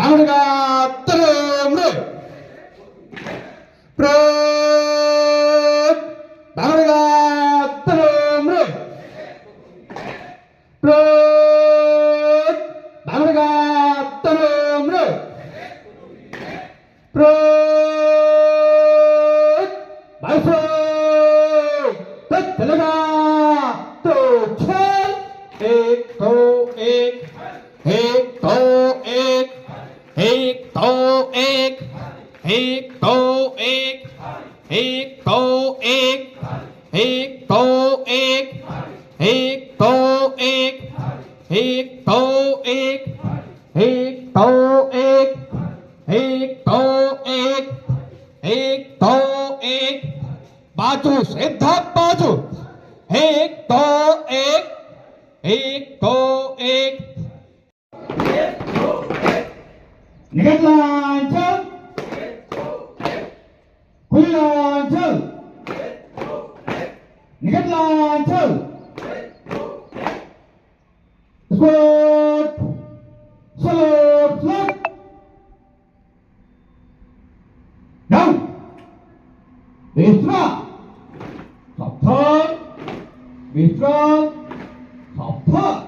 방울이가 뜨름을 프로 방울이가 뜨름을 프로 방울이가 뜨름을 프로 말씀 들어가 또 천 엑도엑 엑도엑 엑도엑 엑도엑 엑도엑 엑도엑 엑도엑 엑도엑 엑도엑 엑도엑 엑도엑 बाजू सीधा बाजू एक दो एक निघालांचल खुल्लांचल निघालांचल स्पोर्ट सलोट फ्लट डाउन विश्राम Top turn, withdraw, top turn.